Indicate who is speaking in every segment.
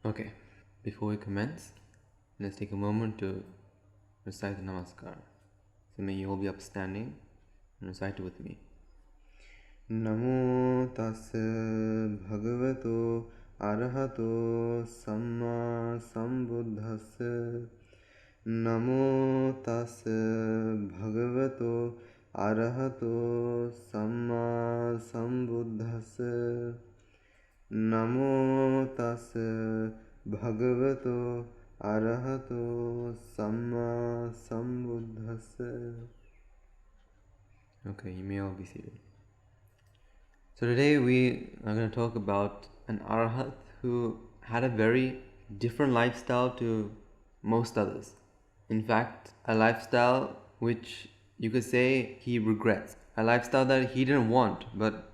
Speaker 1: Okay, before we commence, let's take a moment to recite the Namaskar. So may you all be upstanding and recite it with me. Namo tassa bhagavato arahato samma sambuddhassa. Namo tassa bhagavato arahato samma sambuddhassa. Namo tassa bhagavato arahato samma sambuddhassa. Okay, you may all be seated. So today we are going to talk about an arahat who had a very different lifestyle to most others. In fact, a lifestyle which you could say he regrets. A lifestyle that he didn't want, but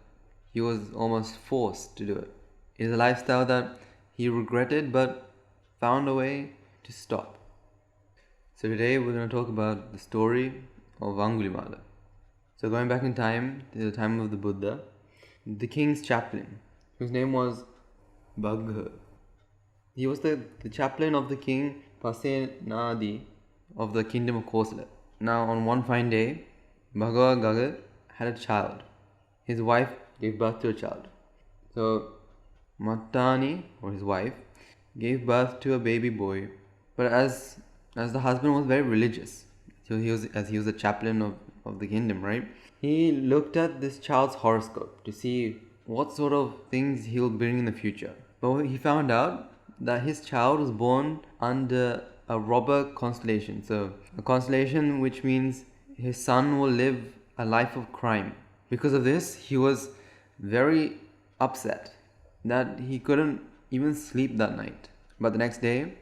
Speaker 1: he was almost forced to do it. It is a lifestyle that he regretted but found a way to stop. So today we're going to talk about the story of Angulimala. So going back in time, to the time of the Buddha, the king's chaplain, whose name was Bagha. He was the chaplain of the king Pasenadi of the kingdom of Kosala. Now on one fine day, Bagha had a child. His wife gave birth to a child. So Matani, or his wife, gave birth to a baby boy. But as the husband was very religious, so he was a chaplain of the kingdom, right? He looked at this child's horoscope to see what sort of things he'll bring in the future. But he found out that his child was born under a robber constellation. So a constellation which means his son will live a life of crime. Because of this, he was very upset that he couldn't even sleep that night. But the next day,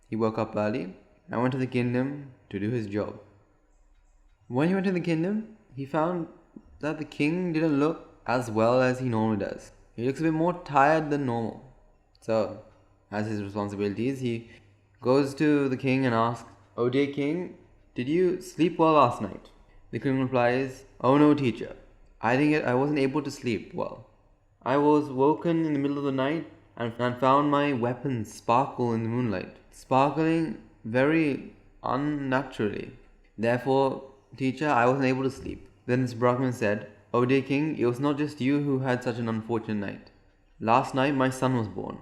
Speaker 1: he woke up early and went to the kingdom to do his job. When he went to the kingdom, he found that the king didn't look as well as he normally does. He looks a bit more tired than normal. So, as his responsibilities, he goes to the king and asks, "Oh dear king, did you sleep well last night?" The king replies, "Oh no, teacher. I wasn't able to sleep well. I was woken in the middle of the night and found my weapons sparkle in the moonlight, sparkling very unnaturally. Therefore, teacher, I wasn't able to sleep." Then this Brahmin said, "Oh dear king, it was not just you who had such an unfortunate night. Last night my son was born.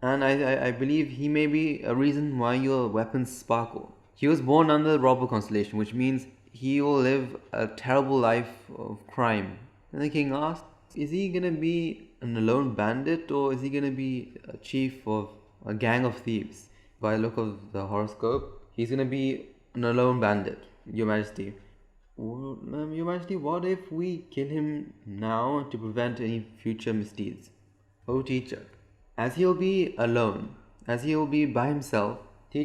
Speaker 1: And I believe he may be a reason why your weapons sparkle. He was born under the robber constellation, which means he will live a terrible life of crime." And the king asked, "Is he going to be an alone bandit or is he going to be a chief of a gang of thieves?" By the look of the horoscope, he's going to be an alone bandit, Your Majesty. "Well, Your Majesty, what if we kill him now to prevent any future misdeeds?" "Oh, teacher, as he'll be alone, as he'll be by himself,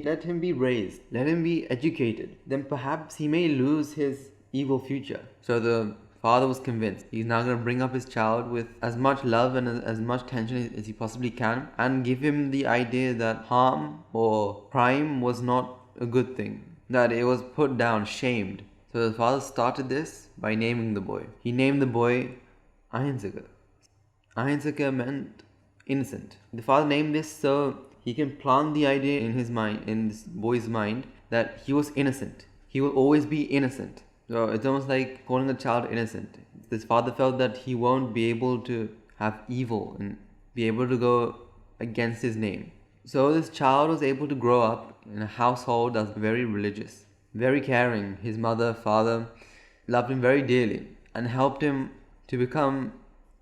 Speaker 1: let him be raised, let him be educated, then perhaps he may lose his evil future." So the father was convinced. He's now going to bring up his child with as much love and as much attention as he possibly can and give him the idea that harm or crime was not a good thing, that it was put down, shamed. So the father started this by naming the boy. He named the boy Ahinsaka. Ahinsaka meant innocent. The father named this so he can plant the idea in his mind, in this boy's mind, that he was innocent. He will always be innocent. So it's almost like calling a child innocent. This father felt that he won't be able to have evil and be able to go against his name. So this child was able to grow up in a household that's very religious, very caring. His mother, father loved him very dearly and helped him to become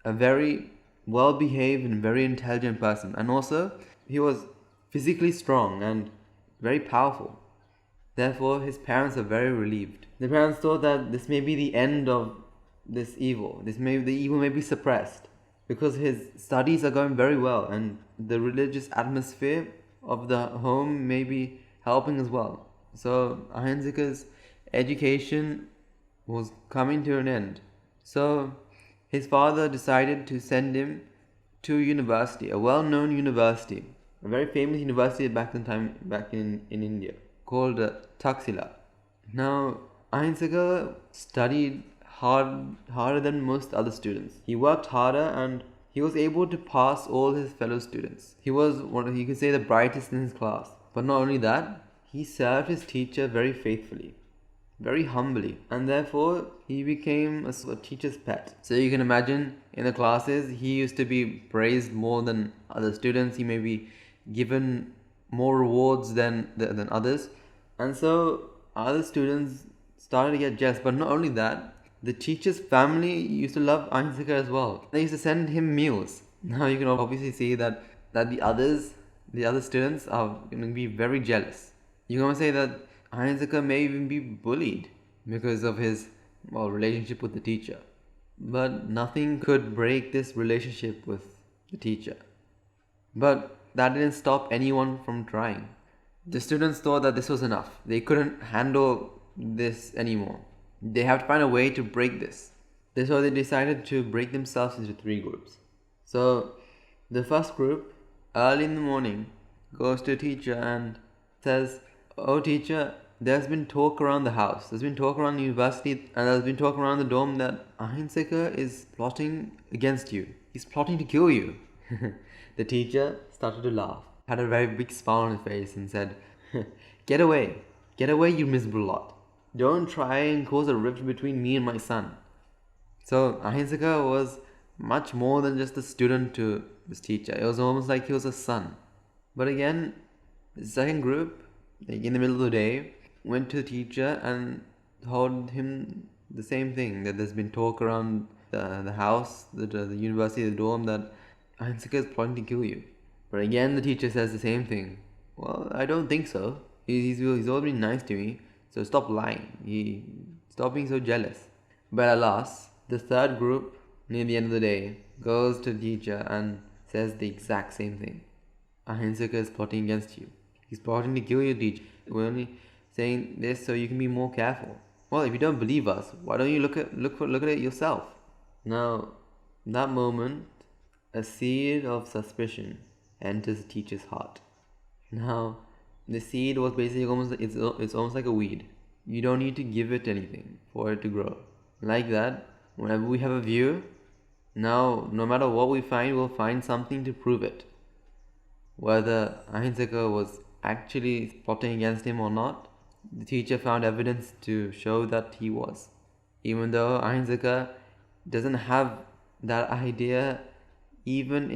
Speaker 1: a very well-behaved and very intelligent person. And also, he was physically strong and very powerful. Therefore, his parents are very relieved. The parents thought that this may be the end of this evil. The evil may be suppressed because his studies are going very well and the religious atmosphere of the home may be helping as well. So Ahinsaka's education was coming to an end. So his father decided to send him to university, a well-known university, a very famous university back in India, called Taxila. Now, Ahinsaka studied harder than most other students. He worked harder and he was able to pass all his fellow students. He was you could say, the brightest in his class. But not only that, he served his teacher very faithfully, very humbly, and therefore he became a teacher's pet. So you can imagine, in the classes, he used to be praised more than other students. He may be given more rewards than others, and so other students started to get jealous. But not only that, the teacher's family used to love Ahimsaka as well. They used to send him meals. Now you can obviously see that the other students are going to be very jealous. You're going to say that Ahimsaka may even be bullied because of his relationship with the teacher. But nothing could break this relationship with the teacher. But that didn't stop anyone from trying. The students thought that this was enough. They couldn't handle this anymore. They have to find a way to break this. So they decided to break themselves into 3 groups. So the first group, early in the morning, goes to a teacher and says, "Oh teacher, there's been talk around the house, there's been talk around the university, and there's been talk around the dorm that Ahimsaka is plotting against you. He's plotting to kill you." The teacher started to laugh, had a very big smile on his face, and said, Get away, you miserable lot. Don't try and cause a rift between me and my son." So Ahimsaka was much more than just a student to this teacher. It was almost like he was a son. But again, the second group, in the middle of the day, went to the teacher and told him the same thing, that there's been talk around the house, the university, the dorm, that Ahimsaka is plotting to kill you. But again, the teacher says the same thing. "Well, I don't think so. He's already nice to me, so stop lying. Stop being so jealous." But alas, the third group, near the end of the day, goes to the teacher and says the exact same thing. "Ahimsaka is plotting against you. He's plotting to kill you, teacher. We're only saying this so you can be more careful." "Well, if you don't believe us, why don't you look at it yourself?" Now, in that moment, a seed of suspicion enters the teacher's heart. Now, the seed was basically it's almost like a weed. You don't need to give it anything for it to grow. Like that, whenever we have a view, now no matter what we find, we'll find something to prove it. Whether Ahimsaka was actually plotting against him or not, the teacher found evidence to show that he was. Even though Ahimsaka doesn't have that idea even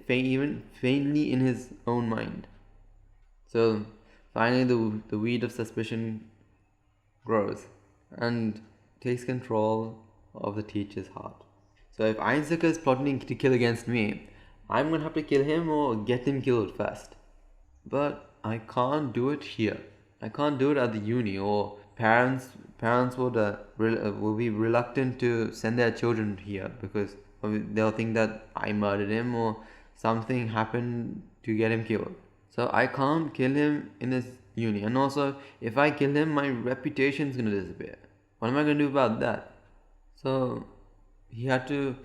Speaker 1: faintly in his own mind. So finally the weed of suspicion grows and takes control of the teacher's heart. So if Ahimsaka is plotting to kill against me, I'm going to have to kill him or get him killed first. But I can't do it here. I can't do it at the uni, or parents will be reluctant to send their children here because they'll think that I murdered him or something happened to get him killed. So I can't kill him in this uni. And also, if I kill him, my reputation's going to disappear. What am I going to do about that? So he had to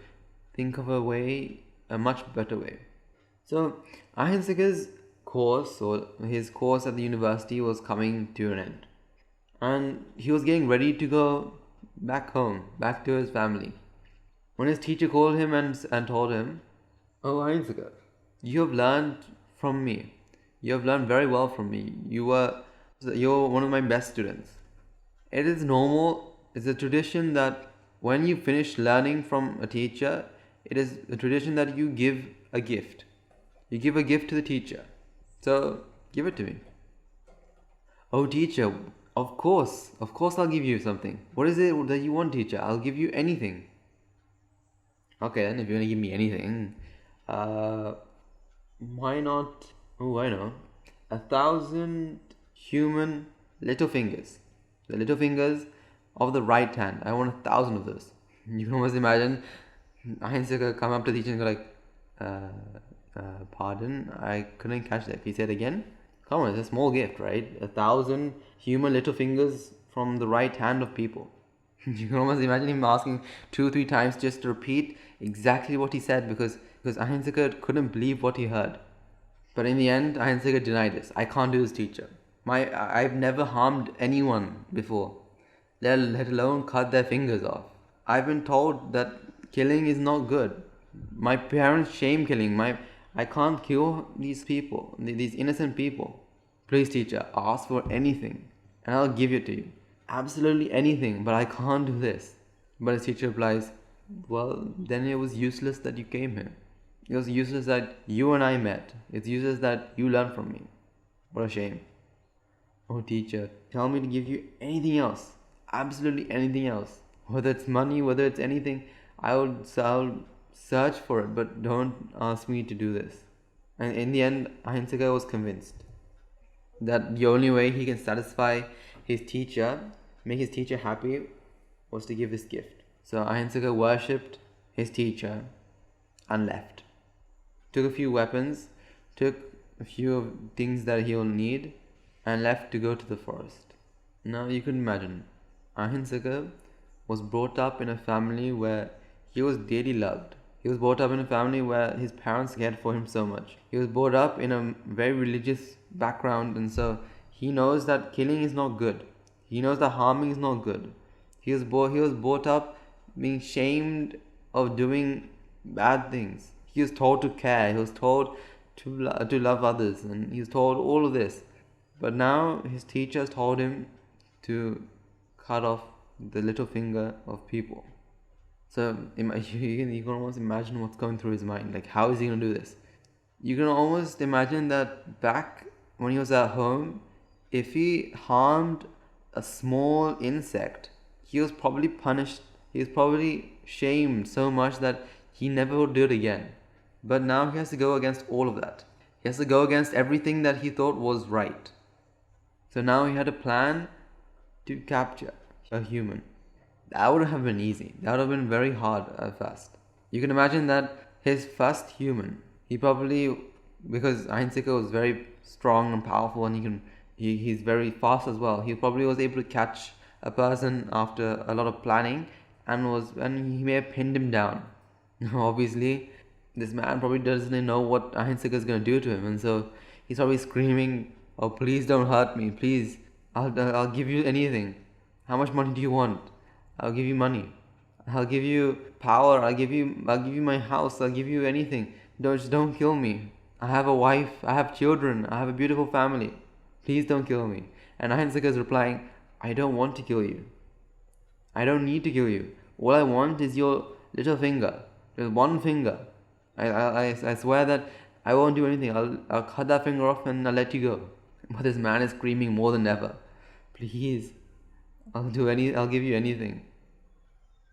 Speaker 1: think of a much better way. So Ahimsaka's course, or his course at the university, was coming to an end. And he was getting ready to go back home, back to his family, when his teacher called him and told him, "Oh, Ahimsaka, you have learned from me. You have learned very well from me. You're one of my best students. It is normal, it's a tradition that when you finish learning from a teacher, it is a tradition that you give a gift. You give a gift to the teacher. So, give it to me." "Oh, teacher, of course I'll give you something. What is it that you want, teacher? I'll give you anything." "Okay, then, if you're going to give me anything, why not, I know, 1,000 human little fingers. The little fingers of the right hand. I want 1,000 of those." You can almost imagine Ahimsaka come up to the teacher and go like, "Pardon, I couldn't catch that. He said again?" Come on, it's a small gift, right? 1,000 human little fingers from the right hand of people. You can almost imagine him asking 2-3 times just to repeat exactly what he said because Ahimsaka couldn't believe what he heard. But in the end, Ahimsaka denied this. "I can't do this, teacher. I've never harmed anyone before, let alone cut their fingers off. I've been told that killing is not good. My parents shame killing. I can't kill these people, these innocent people. Please, teacher, ask for anything, and I'll give it to you. Absolutely anything, but I can't do this. But his teacher replies, well, then it was useless that you came here. It was useless that you and I met. It's useless that you learned from me. What a shame. Oh, teacher, tell me to give you anything else. Absolutely anything else. Whether it's money, whether it's anything, I'll search for it, but don't ask me to do this. And in the end, Ahinsaka was convinced that the only way he can satisfy his teacher, make his teacher happy, was to give this gift. So Ahinsaka worshipped his teacher and left. Took a few weapons, took a few things that he'll need, and left to go to the forest. Now you can imagine, Ahinsaka was brought up in a family where he was dearly loved. He was brought up in a family where his parents cared for him so much. He was brought up in a very religious background, and so he knows that killing is not good. He knows that harming is not good. He was brought up being shamed of doing bad things. He was told to care. He was told to love others, and he was told all of this. But now his teachers told him to cut off the little finger of people. So you can almost imagine what's going through his mind. Like, how is he going to do this? You can almost imagine that back when he was at home, if he harmed a small insect, he was probably punished. He was probably shamed so much that he never would do it again. But now he has to go against all of that. He has to go against everything that he thought was right. So now he had a plan to capture a human. That would have been easy. That would have been very hard at first. You can imagine that his first human, he probably, because Ahinsaka was very strong and powerful, and he's very fast as well. He probably was able to catch a person after a lot of planning, and he may have pinned him down. Obviously, this man probably doesn't know what Ahinsaka is going to do to him, and so he's probably screaming, "Oh, please don't hurt me! Please, I'll give you anything. How much money do you want? I'll give you money. I'll give you power. I'll give you my house. I'll give you anything. Don't kill me. I have a wife. I have children. I have a beautiful family. Please don't kill me." And Ahinsaka is replying, "I don't want to kill you. I don't need to kill you. All I want is your little finger. Just one finger. I swear that I won't do anything. I'll cut that finger off and I'll let you go." But this man is screaming more than ever, "Please, I'll give you anything."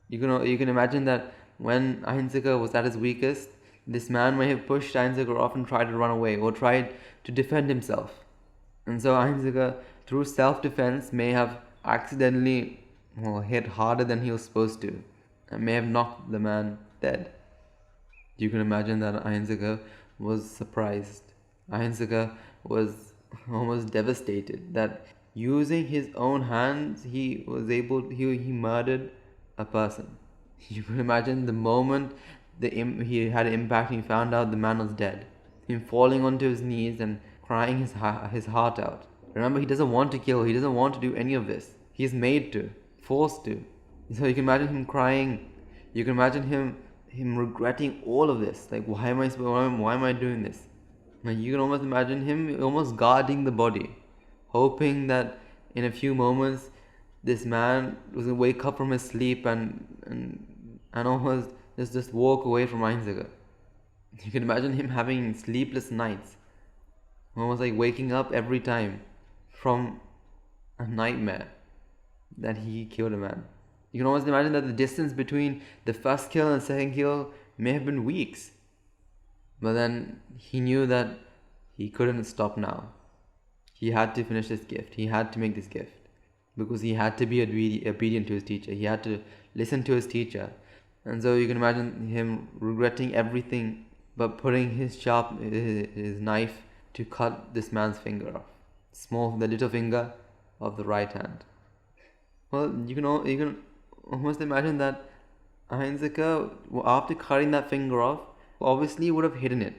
Speaker 1: You can imagine that when Ahinsaka was at his weakest, this man may have pushed Ahinsaka off and tried to run away or tried to defend himself. And so Ahinsaka, through self-defense, may have accidentally hit harder than he was supposed to, and may have knocked the man dead. You can imagine that Ahinsaka was surprised. Ahinsaka was almost devastated that using his own hands, he murdered a person. You can imagine the moment he had an impact and he found out the man was dead. Him falling onto his knees and crying his heart out. Remember, he doesn't want to kill. He doesn't want to do any of this. He's made to, forced to. So you can imagine him crying. You can imagine him regretting all of this. Like, why am I doing this? Like, you can almost imagine him almost guarding the body, hoping that in a few moments this man was going to wake up from his sleep and almost just walk away from Ahinsaka. You can imagine him having sleepless nights, almost like waking up every time from a nightmare that he killed a man. You can almost imagine that the distance between the first kill and the second kill may have been weeks. But then he knew that he couldn't stop now. He had to finish this gift. He had to make this gift. Because he had to be obedient to his teacher. He had to listen to his teacher. And so you can imagine him regretting everything but putting his knife to cut this man's finger off. The little finger of the right hand. Well, you can almost imagine that Ahinsaka, after cutting that finger off, obviously would have hidden it.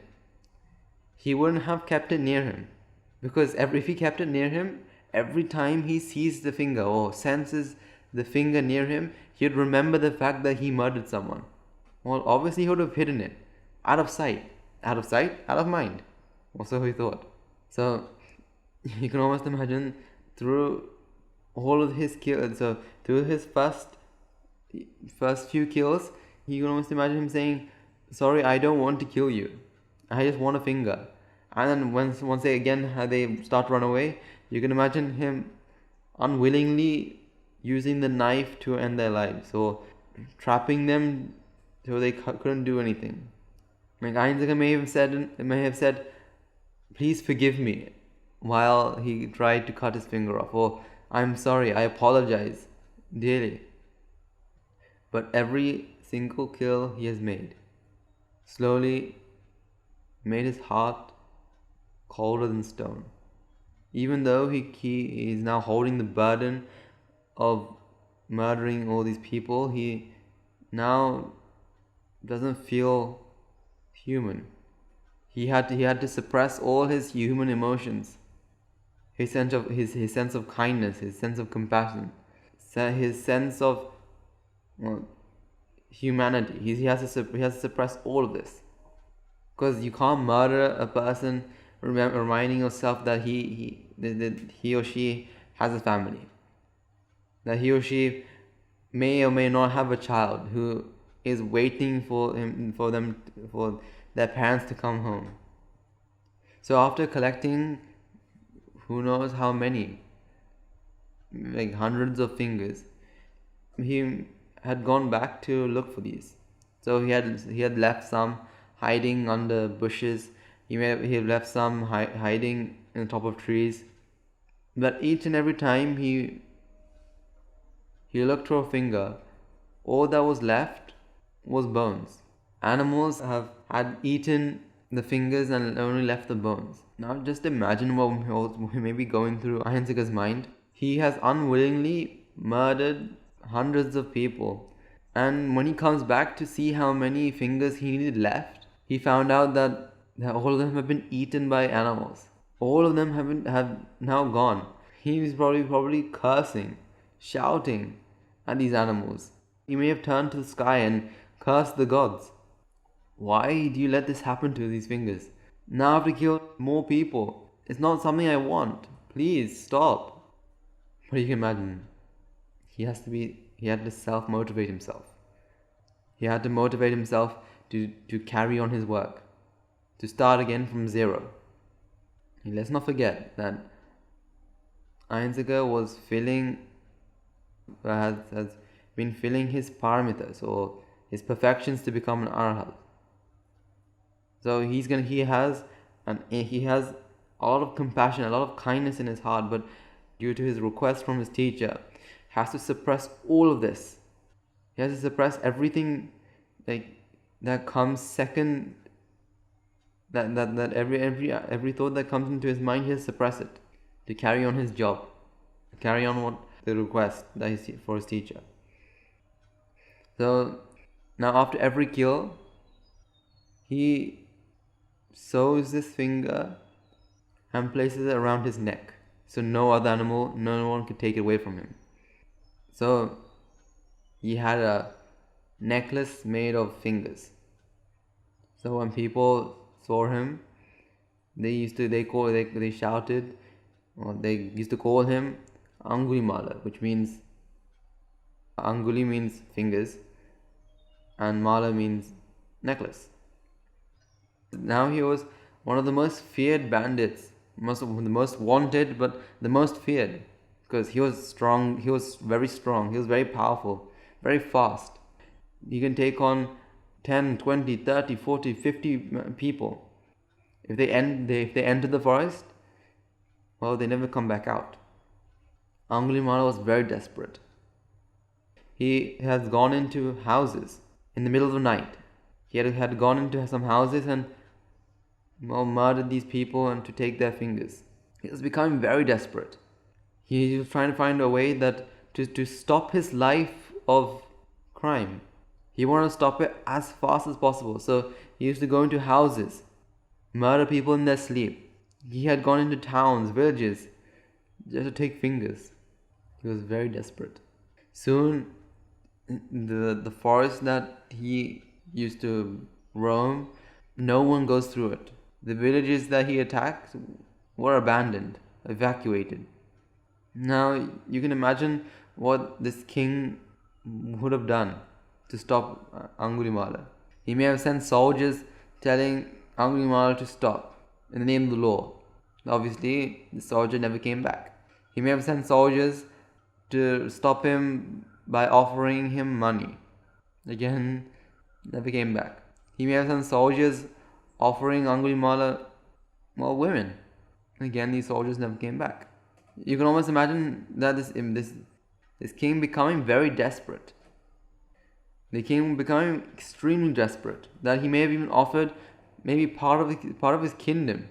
Speaker 1: He wouldn't have kept it near him. Because if he kept it near him, every time he sees the finger or senses the finger near him, he'd remember the fact that he murdered someone. Well, obviously he would have hidden it. Out of sight. Out of sight, out of mind. Or so he thought. So you can almost imagine through all of his kills, so through his first few kills, you can almost imagine him saying, "Sorry, I don't want to kill you. I just want a finger." And then once they start to run away, you can imagine him unwillingly using the knife to end their lives, or trapping them so they couldn't do anything. Like Einziger may have said, "Please forgive me," while he tried to cut his finger off, or "I'm sorry, I apologize dearly." But every single kill he has made slowly made his heart colder than stone. Even though he is now holding the burden of murdering all these people, he now doesn't feel human. He had to suppress all his human emotions, his sense of kindness, his sense of compassion, his sense of, well, humanity. He has to suppress all of this, because you can't murder a person reminding yourself that he or she has a family, that he or she may or may not have a child who is waiting for their parents to come home. So after collecting who knows how many, like hundreds of fingers, he had gone back to look for these. So he had left some hiding under bushes. He had left some hiding in the top of trees. But each and every time he looked for a finger, all that was left was bones. Animals had eaten the fingers and only left the bones. Now just imagine what he may be going through Einziger's mind. He has unwillingly murdered hundreds of people. And when he comes back to see how many fingers he needed left, he found out that all of them have been eaten by animals. All of them have now gone. He was probably cursing, shouting at these animals. He may have turned to the sky and cursed the gods. Why do you let this happen to these fingers? Now I have to kill more people. It's not something I want. Please stop. But you can imagine, he had to self-motivate himself. He had to motivate himself to carry on his work, to start again from zero. And let's not forget that Einziger has been filling his paramitas, or his perfections, to become an arhat. So he has a lot of compassion, a lot of kindness in his heart, but due to his request from his teacher, has to suppress all of this. He has to suppress everything that comes second. That every thought that comes into his mind, he has to suppress it to carry on his job, to carry on what the request that is for his teacher. So now after every kill, he sews this finger and places it around his neck, so no other animal, no one could take it away from him. So he had a necklace made of fingers. So when people saw him, they shouted, or they used to call him Angulimala, which means Anguli means fingers and Mala means necklace. Now he was one of the most feared bandits, the most wanted, but the most feared, because he was strong. He was very strong. He was very powerful, very fast. He can take on 10, 20, 30, 40, 50 people. If they enter the forest, well, they never come back out. Angulimala was very desperate. He has gone into houses in the middle of the night. He had gone into some houses and murdered these people and to take their fingers. He was becoming very desperate. He was trying to find a way to stop his life of crime. He wanted to stop it as fast as possible. So he used to go into houses, murder people in their sleep. He had gone into towns, villages, just to take fingers. He was very desperate. Soon, the forest that he used to roam, no one goes through it. The villages that he attacked were abandoned, evacuated. Now you can imagine what this king would have done to stop Angulimala. He may have sent soldiers telling Angulimala to stop in the name of the law. Obviously, the soldier never came back. He may have sent soldiers to stop him by offering him money. Again, never came back. He may have sent soldiers offering Angulimala women. Again, these soldiers never came back. You can almost imagine that this king becoming very desperate. The king becoming extremely desperate, that he may have even offered maybe part of his kingdom.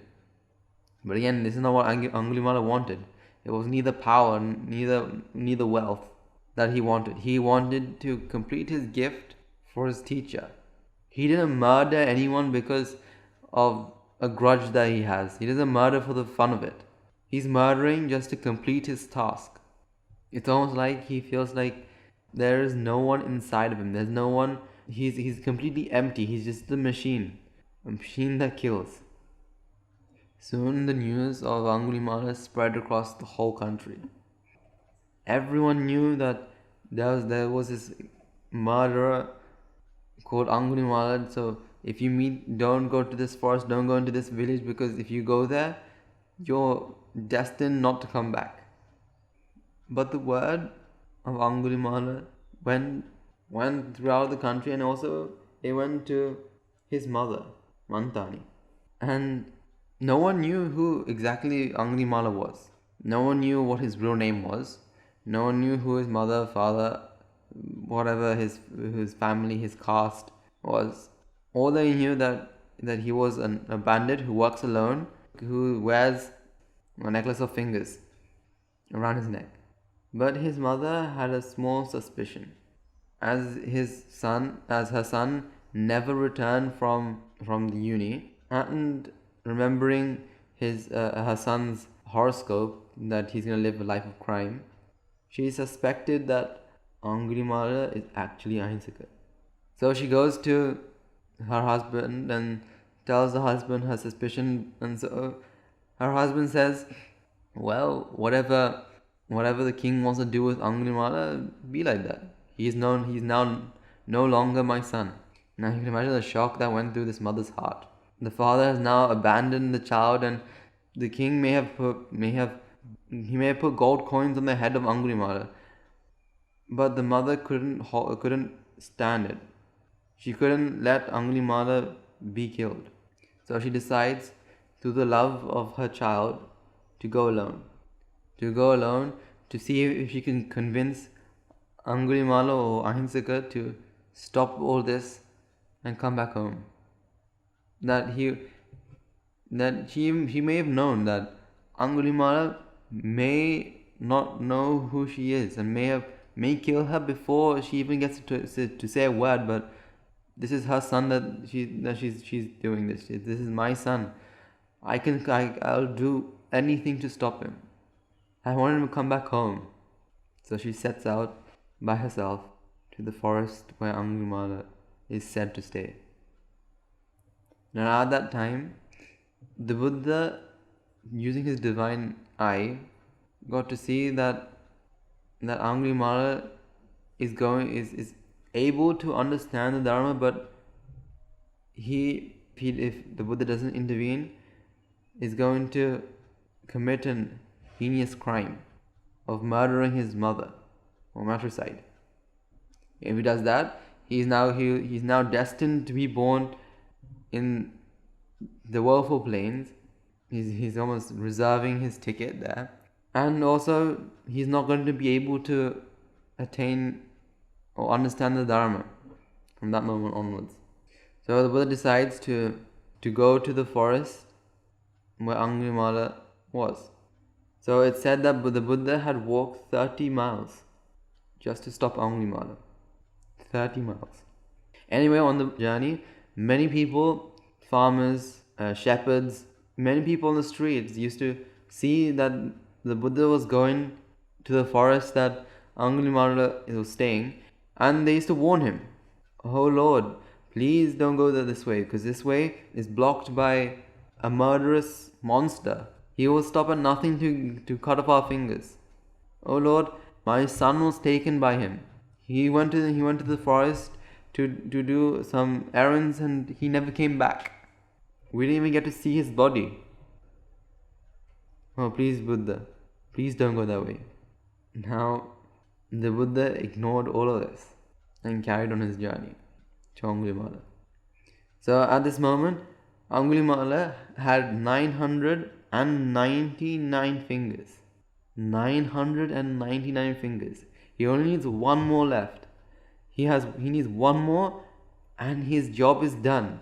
Speaker 1: But again, this is not what Angulimala wanted. It was neither power, neither wealth that he wanted. He wanted to complete his gift for his teacher. He didn't murder anyone because of a grudge that he has. He doesn't murder for the fun of it. He's murdering just to complete his task. It's almost like he feels like there is no one inside of him. There's no one. He's completely empty. He's just a machine that kills. Soon the news of Angulimala spread across the whole country. Everyone knew that there was this murderer called Angulimala. So if you meet, don't go to this forest, don't go into this village, because if you go there, you're destined not to come back. But the word of Angulimala went throughout the country, and also it went to his mother, Mantani. And no one knew who exactly Angulimala was. No one knew what his real name was. No one knew who his mother, father, whatever his family, his caste was. All they knew that he was a bandit who works alone, who wears a necklace of fingers around his neck. But his mother had a small suspicion. As her son never returned from the uni, and remembering her son's horoscope that he's going to live a life of crime, she suspected that Angulimala is actually Ahinsaka. So she goes to her husband and tells the husband her suspicion, and so her husband says, well, whatever the king wants to do with Angulimala, be like that. He's now no longer my son. Now you can imagine the shock that went through this mother's heart. The father has now abandoned the child, and the king may have put gold coins on the head of Angulimala. But the mother couldn't stand it. She couldn't let Angulimala be killed. So she decides, through the love of her child, to go alone. To see if she can convince Angulimala or Ahinsaka to stop all this and come back home. She may have known that Angulimala may not know who she is and may kill her before she even gets to say a word, but this is her son that she's doing this. This is my son. I'll do anything to stop him. I want him to come back home. So she sets out by herself to the forest where Angulimala is said to stay. Now at that time, the Buddha, using his divine eye, got to see that Angulimala is able to understand the Dharma, but if the Buddha doesn't intervene, is going to commit an heinous crime of murdering his mother or matricide. If he does that, he's now destined to be born in the woeful plains. He's almost reserving his ticket there, and also he's not going to be able to attain or understand the Dharma from that moment onwards. So the Buddha decides to go to the forest where Angulimala was. So it's said that the Buddha had walked 30 miles just to stop Angulimala. 30 miles. Anyway, on the journey, many people, farmers, shepherds, many people on the streets used to see that the Buddha was going to the forest that Angulimala was staying, and they used to warn him, "Oh Lord, please don't go this way, because this way is blocked by a murderous monster. He will stop at nothing to cut off our fingers. Oh Lord, my son was taken by him. He went to the forest to do some errands, and he never came back. We didn't even get to see his body. Oh, please, Buddha, please don't go that way. Now, the Buddha ignored all of this and carried on his journey to Angulimala. So at this moment, Angulimala had 999 fingers. 999 fingers. He only needs one more left. He needs one more, and his job is done.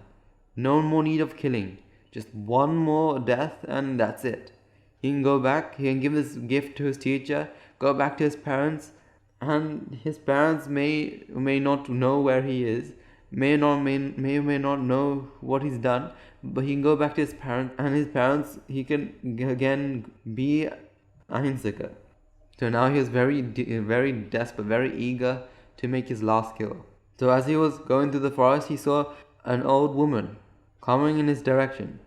Speaker 1: No more need of killing. Just one more death, and that's it. He can go back, he can give this gift to his teacher, go back to his parents, and his parents may not know where he is, may not know what he's done, but he can go back to his parents, and his parents, he can again be Ahinsaka. So now he was very desperate, very eager to make his last kill. So as he was going through the forest, he saw an old woman coming in his direction.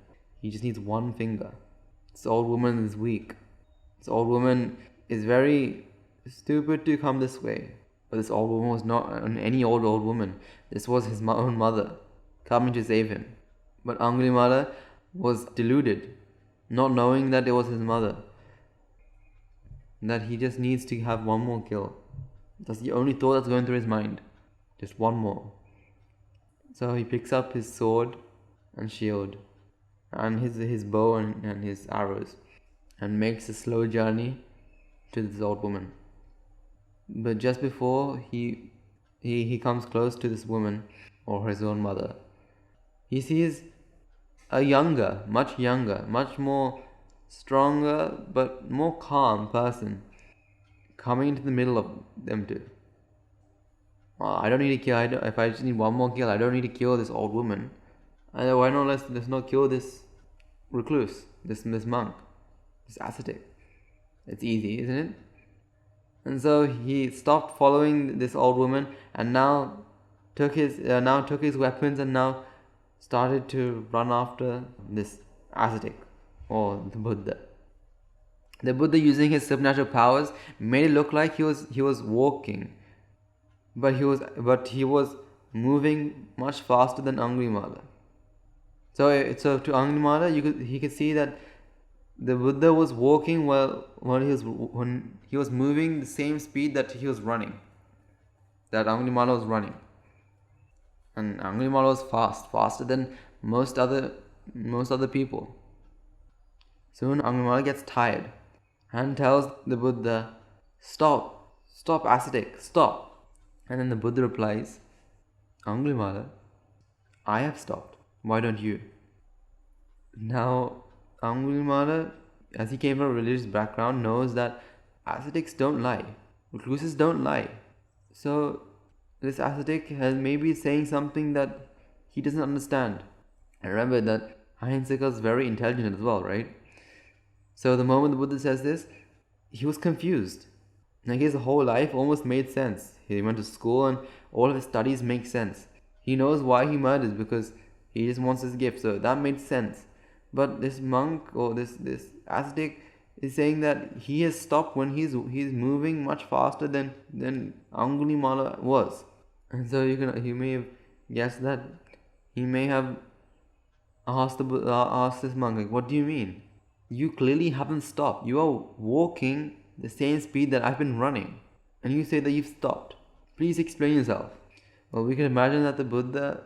Speaker 1: He just needs one finger. This old woman is weak. This old woman is very stupid to come this way. But this old woman was not any old woman. This was his own mother coming to save him. But Angulimala was deluded, not knowing that it was his mother. That he just needs to have one more kill. That's the only thought that's going through his mind. Just one more. So he picks up his sword and shield and his bow and his arrows, and makes a slow journey to this old woman. But just before he comes close to this woman, or his own mother, he sees a much younger, much more stronger but more calm person coming into the middle of them two. I don't need to kill. If I just need one more kill, I don't need to kill this old woman. Why not let's not kill this recluse, this monk, this ascetic. It's easy, isn't it? And so he stopped following this old woman, and now took his weapons, and now started to run after this ascetic, or the Buddha. The Buddha, using his supernatural powers, made it look like he was walking, but he was moving much faster than Angulimala. So to Angulimala, he could see that the Buddha was walking when he was moving the same speed that he was running, that Angulimala was running. And Angulimala was faster than most other people. Soon Angulimala gets tired and tells the Buddha, Stop, ascetic, stop. And then the Buddha replies, Angulimala, I have stopped. Why don't you? Now, Angulimala, as he came from a religious background, knows that ascetics don't lie. Recluses don't lie. So, this ascetic has maybe saying something that he doesn't understand. And remember that Ahinsaka is very intelligent as well, right? So the moment the Buddha says this, he was confused. Like his whole life almost made sense. He went to school and all of his studies make sense. He knows why he murders, because he just wants his gift. So that made sense. But this monk or this ascetic is saying that he has stopped when he's moving much faster than Angulimala was. And so you may have guessed that he may have asked this monk, like, what do you mean? You clearly haven't stopped. You are walking the same speed that I've been running, and you say that you've stopped. Please explain yourself. Well, we can imagine that the Buddha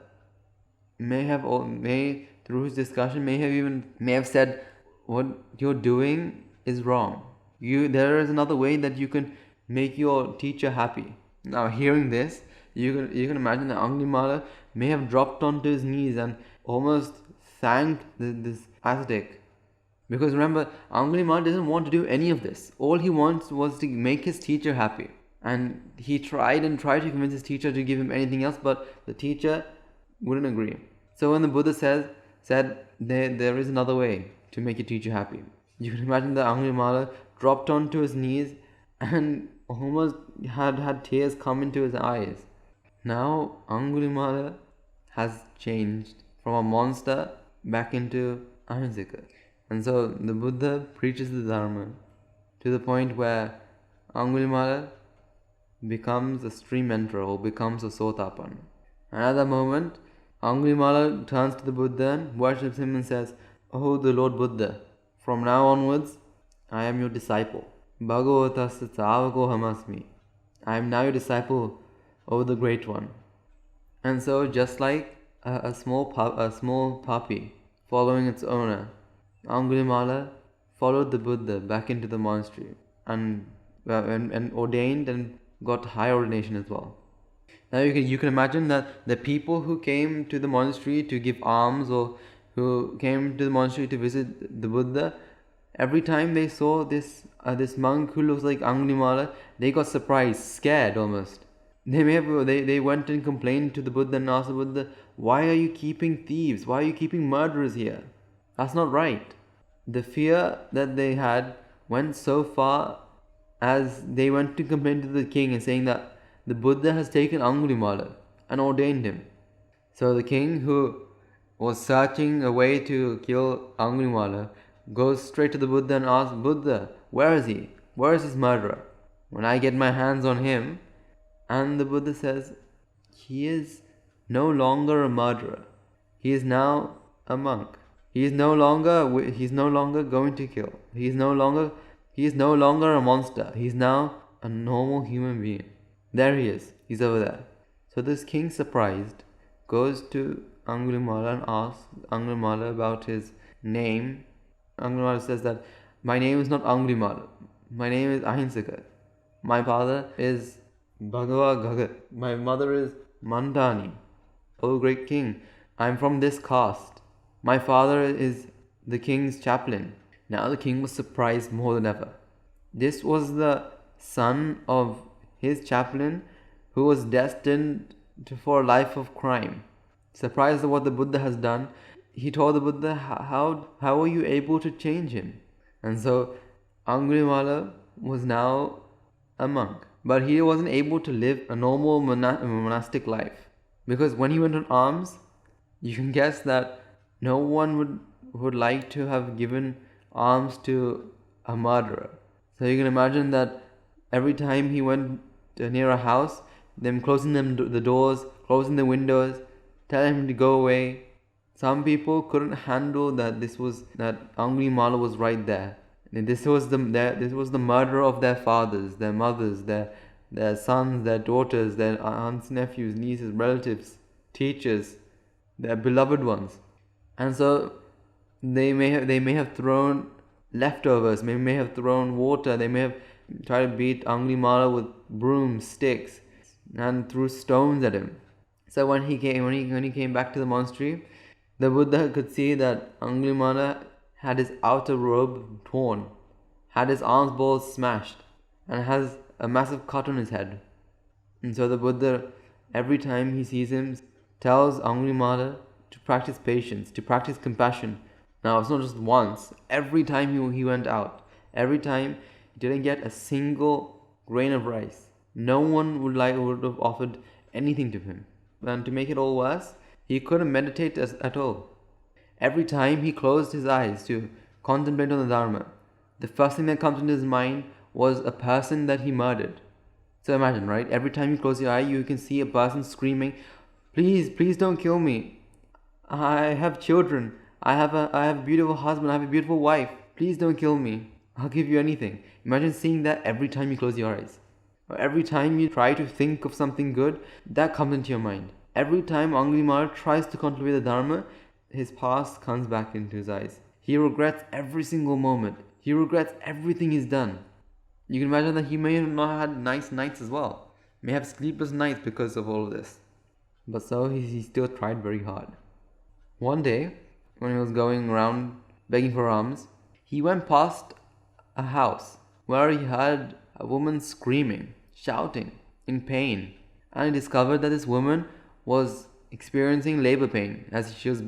Speaker 1: through his discussion may have said, what you're doing is wrong. There is another way that you can make your teacher happy. Now, hearing this, you can imagine that Angulimala may have dropped onto his knees and almost thanked this ascetic. Because remember, Angulimala doesn't want to do any of this. All he wants was to make his teacher happy. And he tried to convince his teacher to give him anything else, but the teacher wouldn't agree. So when the Buddha said there is another way to make your teacher happy, you can imagine that Angulimala dropped onto his knees and almost had tears come into his eyes. Now Angulimala has changed from a monster back into Ahimsaka. And so the Buddha preaches the Dharma to the point where Angulimala becomes a stream enterer or becomes a Sotapan. And at that moment, Angulimala turns to the Buddha and worships him and says, "Oh, the Lord Buddha, from now onwards, I am your disciple. Bhagavatasya savako hamasmi. I am now your disciple, O the Great One." And so, just like a small puppy following its owner, Angulimala followed the Buddha back into the monastery and ordained and got high ordination as well. Now you can imagine that the people who came to the monastery to give alms or who came to the monastery to visit the Buddha, every time they saw this monk who looks like Angulimala, they got surprised, scared almost. They went and complained to the Buddha and asked the Buddha, "Why are you keeping thieves? Why are you keeping murderers here? That's not right." The fear that they had went so far as they went to complain to the king and saying that the Buddha has taken Angulimala and ordained him. So the king, who was searching a way to kill Angulimala, goes straight to the Buddha and asks, "Buddha, where is he? Where is his murderer? When I get my hands on him." And the Buddha says, "He is no longer a murderer. He is now a monk. He is no longer going to kill. He is no longer a monster. He is now a normal human being. There he is. He's over there." So this king, surprised, goes to Angulimala and asks Angulimala about his name. Angulimala says that, "My name is not Angulimala. My name is Ahimsaka. My father is Bhagava Gagat. My mother is Mandani. O great king, I am from this caste. My father is the king's chaplain." Now the king was surprised more than ever. This was the son of his chaplain who was destined for a life of crime. Surprised at what the Buddha has done, he told the Buddha, how are you able to change him? And so Angulimala was now a monk. But he wasn't able to live a normal monastic life. Because when he went on alms, you can guess that no one would like to have given alms to a murderer. So you can imagine that every time he went near a house, them closing the doors, closing the windows, telling him to go away. Some people couldn't handle that Angulimala was right there. And this was the murder of their fathers, their mothers, their sons, their daughters, their aunts, nephews, nieces, relatives, teachers, their beloved ones. And so they may have thrown leftovers, may have thrown water, they may have tried to beat Angulimala with brooms, sticks, and threw stones at him. So when he came back to the monastery, the Buddha could see that Angulimala had his outer robe torn, had his arms balls smashed, and has a massive cut on his head. And so the Buddha, every time he sees him, tells Angulimala to practice patience, to practice compassion. Now it's not just once, every time he went out, every time he didn't get a single grain of rice, no one would have offered anything to him. And to make it all worse, he couldn't meditate at all. Every time he closed his eyes to contemplate on the Dharma, the first thing that comes into his mind was a person that he murdered. So imagine, right? Every time you close your eye, you can see a person screaming, please don't kill me. I have children. I have a beautiful husband. I have a beautiful wife. Please don't kill me. I'll give you anything." Imagine seeing that every time you close your eyes. Or every time you try to think of something good, that comes into your mind. Every time Angulimala tries to contemplate the Dharma, his past comes back into his eyes. He regrets every single moment. He regrets everything he's done. You can imagine that he may have not had nice nights as well. May have sleepless nights because of all of this. But so he still tried very hard. One day, when he was going around begging for alms, he went past a house where he heard a woman screaming, shouting, in pain. And he discovered that this woman was experiencing labor pain as she was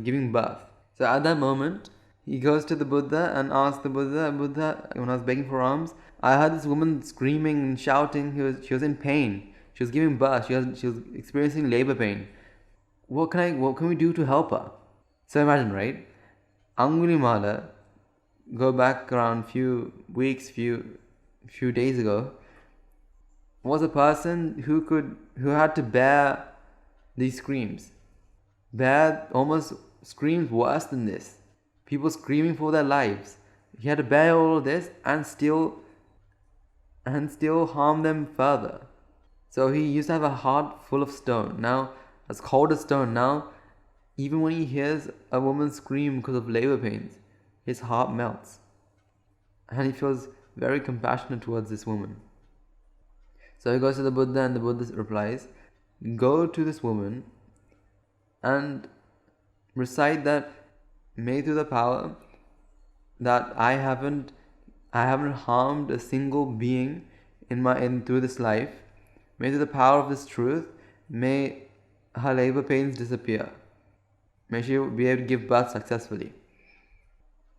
Speaker 1: giving birth. So at that moment, he goes to the Buddha and asks the Buddha, when I was begging for alms, I heard this woman screaming and shouting. She was in pain. She was giving birth. She was experiencing labor pain. what can we do to help her? So imagine, right? Angulimala, go back around few weeks, few days ago, was a person who had to bear these screams. Bear almost screams worse than this. People screaming for their lives. He had to bear all of this and still harm them further. So he used to have a heart full of stone. Now, as cold as stone. Now, even when he hears a woman scream because of labor pains, his heart melts. And he feels very compassionate towards this woman. So he goes to the Buddha, and the Buddha replies, go to this woman and recite that, may through the power that I haven't harmed a single being through this life, may through the power of this truth, may her labor pains disappear. May she be able to give birth successfully.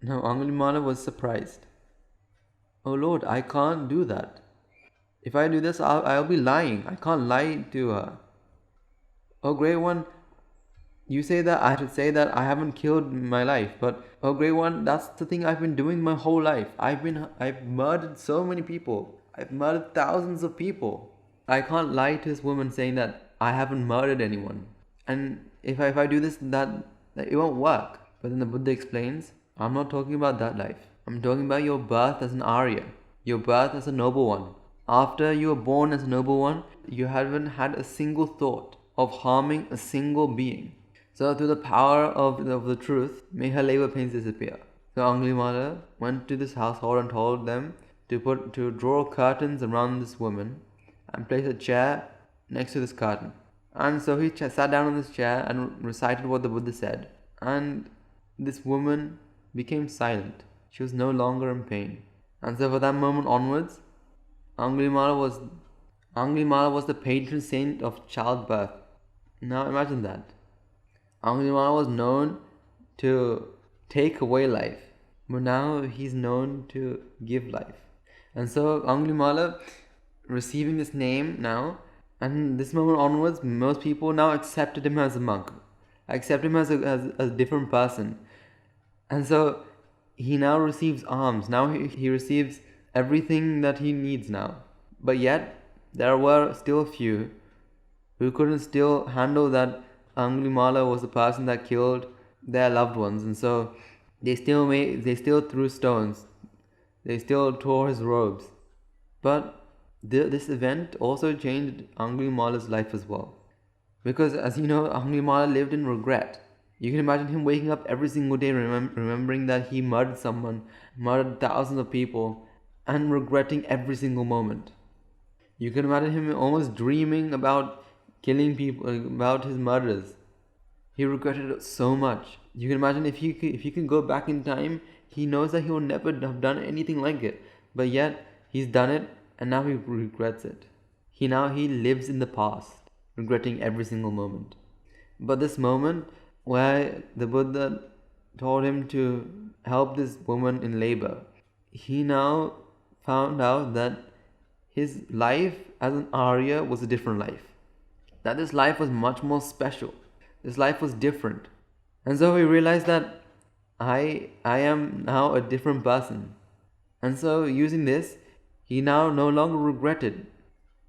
Speaker 1: Now Angulimala was surprised. Oh Lord, I can't do that. If I do this, I'll be lying. I can't lie to her. Oh Great One, you say that I should say that I haven't killed my life, but oh Great One, that's the thing I've been doing my whole life. I've murdered so many people. I've murdered thousands of people. I can't lie to this woman saying that I haven't murdered anyone. And if I do this, that it won't work. But then the Buddha explains, I'm not talking about that life. I'm talking about your birth as an Arya, your birth as a noble one. After you were born as a noble one, you haven't had a single thought of harming a single being. So through the power of the truth, may her labor pains disappear. So Angulimala went to this household and told them to draw curtains around this woman and place a chair next to this curtain. And so he sat down on this chair and recited what the Buddha said. And this woman became silent. She was no longer in pain. And so from that moment onwards, Angulimala was the patron saint of childbirth. Now imagine that. Angulimala was known to take away life, but now he's known to give life. And so Angulimala, receiving this name now, and this moment onwards, most people now accepted him as a monk, accept him as a different person. And so he now receives alms. Now he receives everything that he needs now. But yet, there were still a few who couldn't still handle that Angulimala was the person that killed their loved ones. And so they still threw stones. They still tore his robes. But this event also changed Angulimala's life as well. Because as you know, Angulimala lived in regret. You can imagine him waking up every single day remembering that he murdered someone, murdered thousands of people, and regretting every single moment. You can imagine him almost dreaming about killing people, about his murders. He regretted it so much. You can imagine if he can go back in time, he knows that he will never have done anything like it. But yet, he's done it, and now he regrets it. He lives in the past, regretting every single moment. But this moment where the Buddha told him to help this woman in labor, he now found out that his life as an Arya was a different life. That this life was much more special. This life was different. And so he realized that I am now a different person. And so using this, he now no longer regretted.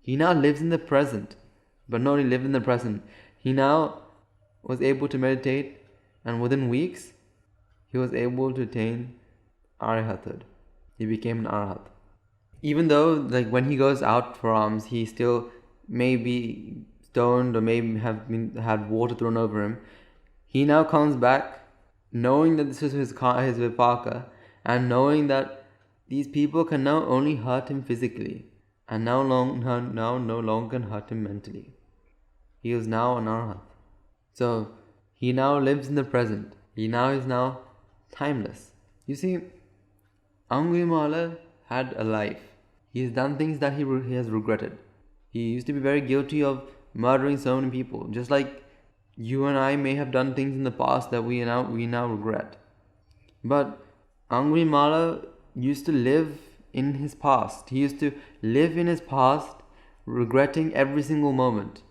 Speaker 1: He now lives in the present. But not only lived in the present, he now was able to meditate, and within weeks, he was able to attain Arhathood. He became an Arhat. Even though, when he goes out for alms, he still may be stoned or maybe had water thrown over him. He now comes back, knowing that this is his vipaka, and knowing that these people can now only hurt him physically, and now no longer can hurt him mentally. He is now an Arhat. So he now lives in the present. He is now timeless. You see, Angulimala had a life. He has done things that he has regretted. He used to be very guilty of murdering so many people, just like you and I may have done things in the past that we now regret. But Angulimala used to live in his past. He used to live in his past, regretting every single moment.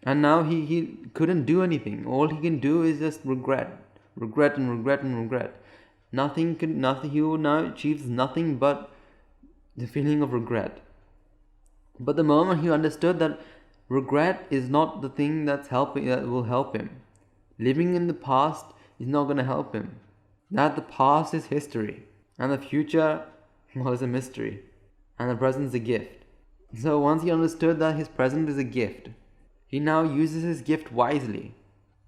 Speaker 1: And now he couldn't do anything. All he can do is just regret. Regret and regret and regret. Nothing he now achieves nothing but the feeling of regret. But the moment he understood that regret is not the thing that will help him. Living in the past is not going to help him. That the past is history and the future was a mystery and the present is a gift. So once he understood that his present is a gift, he now uses his gift wisely.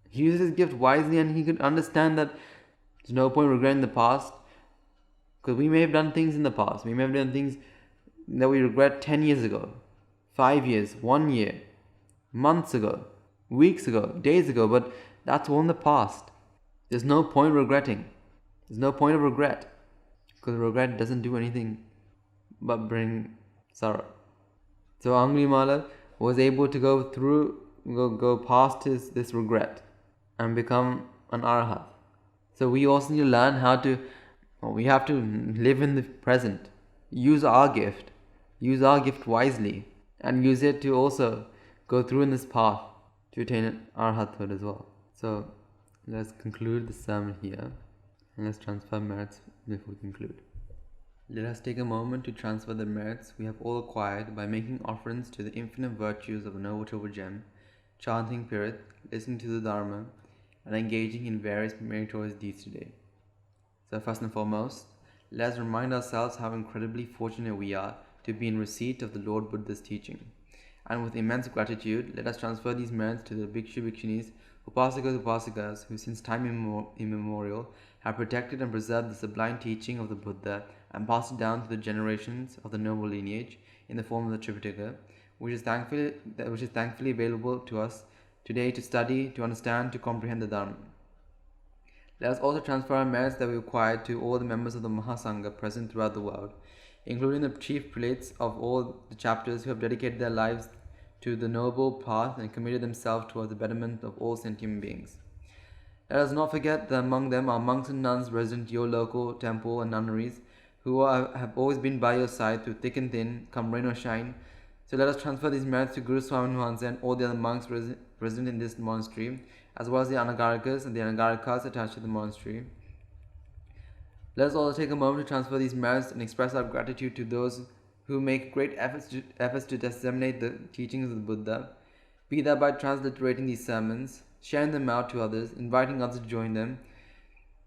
Speaker 1: He uses his gift wisely, and he could understand that there's no point regretting the past, because we may have done things in the past. We may have done things that we regret 10 years ago, 5 years, 1 year, months ago, weeks ago, days ago, but that's all in the past. There's no point regretting. There's no point of regret, because regret doesn't do anything but bring sorrow. So Angulimala was able to go past this regret and become an arhat. So we also need to learn we have to live in the present, use our gift wisely, and use it to also go through in this path to attain arhathood as well. So let's conclude the sermon here, and let's transfer merits before we conclude. Let us take a moment to transfer the merits we have all acquired by making offerings to the infinite virtues of the Noble Triple Gem, chanting Pirit, listening to the Dharma, and engaging in various meritorious deeds today. So first and foremost, let us remind ourselves how incredibly fortunate we are to be in receipt of the Lord Buddha's teaching. And with immense gratitude, let us transfer these merits to the Bhikshu Bhikshunis, Upasakas Upasikas, who since time immemorial have protected and preserved the sublime teaching of the Buddha and passed it down to the generations of the noble lineage in the form of the Tripitaka, which is thankfully available to us today to study, to understand, to comprehend the Dharma. Let us also transfer our merits that we acquired to all the members of the Mahasangha present throughout the world, including the chief prelates of all the chapters who have dedicated their lives to the noble path and committed themselves towards the betterment of all sentient beings. Let us not forget that among them are monks and nuns resident at your local temple and nunneries, who have always been by your side through thick and thin, come rain or shine. So let us transfer these merits to Guru Swami Nuhansa and all the other monks resident in this monastery, as well as the Anagarikas and the Anagarikas attached to the monastery. Let us also take a moment to transfer these merits and express our gratitude to those who make great efforts to disseminate the teachings of the Buddha, be that by transliterating these sermons, sharing them out to others, inviting others to join them.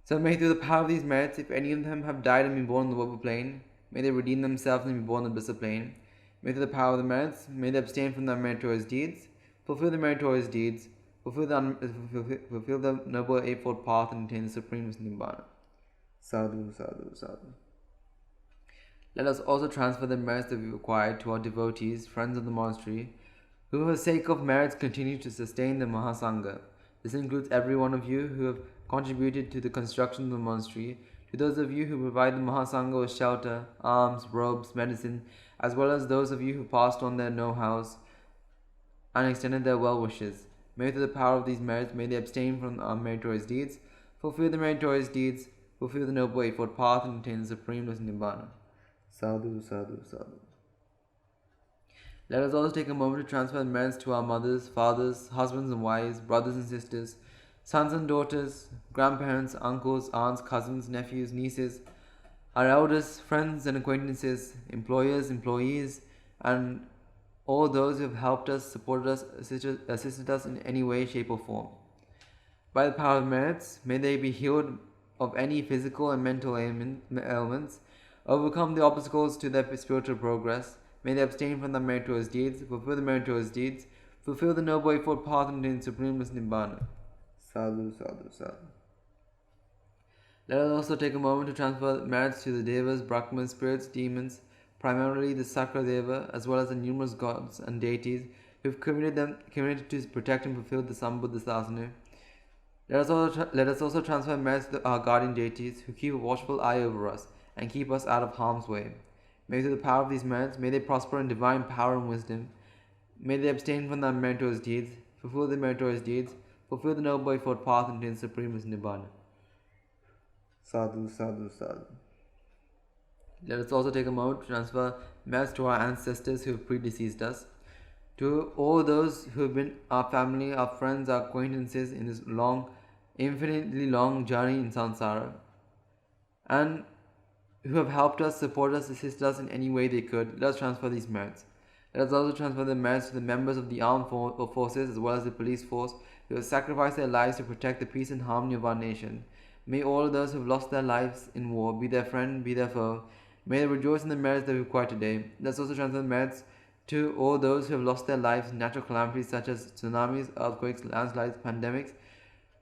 Speaker 1: So may through the power of these merits, if any of them have died and been born on the Wopa plane, may they redeem themselves and be born on the Blissa plane. May through the power of the merits, may they abstain from their meritorious deeds, fulfill the meritorious deeds, fulfill the noble eightfold path, and attain the supreme Nibbana. Sadhu, sadhu, sadhu. Let us also transfer the merits that we acquired to our devotees, friends of the monastery, who for the sake of merits continue to sustain the Mahasangha. This includes every one of you who have contributed to the construction of the monastery, to those of you who provide the Mahasangha with shelter, alms, robes, medicine, as well as those of you who passed on their know-hows and extended their well wishes. May through the power of these merits, may they abstain from meritorious deeds, fulfill the meritorious deeds, fulfill the noble eightfold path, and attain the supreme bliss Nibbana. Sadhu, sadhu, sadhu. Let us also take a moment to transfer the merits to our mothers, fathers, husbands and wives, brothers and sisters, sons and daughters, grandparents, uncles, aunts, cousins, nephews, nieces, our elders, friends and acquaintances, employers, employees, and all those who have helped us, supported us, assisted us in any way, shape or form. By the power of merits, may they be healed of any physical and mental ailments, overcome the obstacles to their spiritual progress. May they abstain from the meritorious deeds, fulfill the meritorious deeds, fulfill the noble eightfold path, and attain supreme bliss Nibbana. Sadhu, sadhu, sadhu. Let us also take a moment to transfer merits to the Devas, Brahmas, spirits, demons, primarily the Sakra Deva, as well as the numerous gods and deities who have committed to protect and fulfill the Sambuddha Sasana. Let us also transfer merits to our guardian deities who keep a watchful eye over us and keep us out of harm's way. May through the power of these merits, may they prosper in divine power and wisdom. May they abstain from their meritorious deeds, fulfill the meritorious deeds, fulfill the noble eightfold path, and attain supreme Nibbana. Sadhu, sadhu, sadhu. Let us also take a moment to transfer merits to our ancestors who have predeceased us. To all those who have been our family, our friends, our acquaintances in this long, infinitely long journey in samsara, and who have helped us, supported us, assisted us in any way they could, let us transfer these merits. Let us also transfer the merits to the members of the armed forces as well as the police force who have sacrificed their lives to protect the peace and harmony of our nation. May all of those who have lost their lives in war be their friend, be their foe. May they rejoice in the merits they require today. Let us also transfer the merits to all those who have lost their lives in natural calamities such as tsunamis, earthquakes, landslides, pandemics,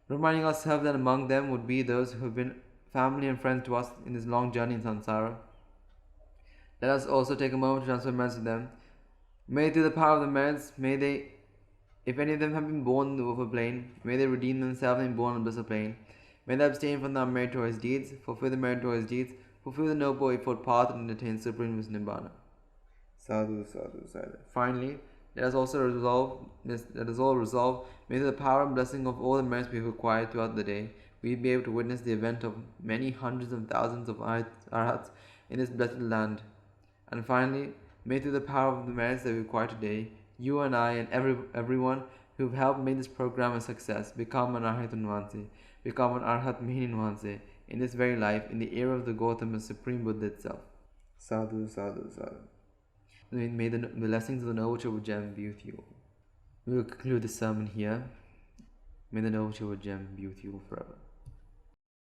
Speaker 1: reminding ourselves that among them would be those who have been family and friends to us in this long journey in samsara. Let us also take a moment to transfer merits to them. May through the power of the merits, may they, if any of them have been born in the Wilful plane, may they redeem themselves and be born on the blissful plane. May they abstain from the unmeritorious deeds, fulfill the meritorious deeds, fulfill the noble eightfold path, and attain supreme bliss nibbana. Sadhu, sadhu, sadhu. Finally, let us also resolve this. Let us all resolve. May through the power and blessing of all the merits we have acquired throughout the day, we be able to witness the event of many hundreds of thousands of arhats in this blessed land. And finally, may through the power of the merits that we acquire today, you and I and everyone who have helped make this program a success become an Arhat Unvanse, become an Arhat Mihin Unvanse in this very life, in the era of the Gautama Supreme Buddha itself. Sadhu, sadhu, sadhu. May the blessings of the Noble Triple Gem be with you all. We will conclude this sermon here. May the Noble Triple Gem be with you all forever.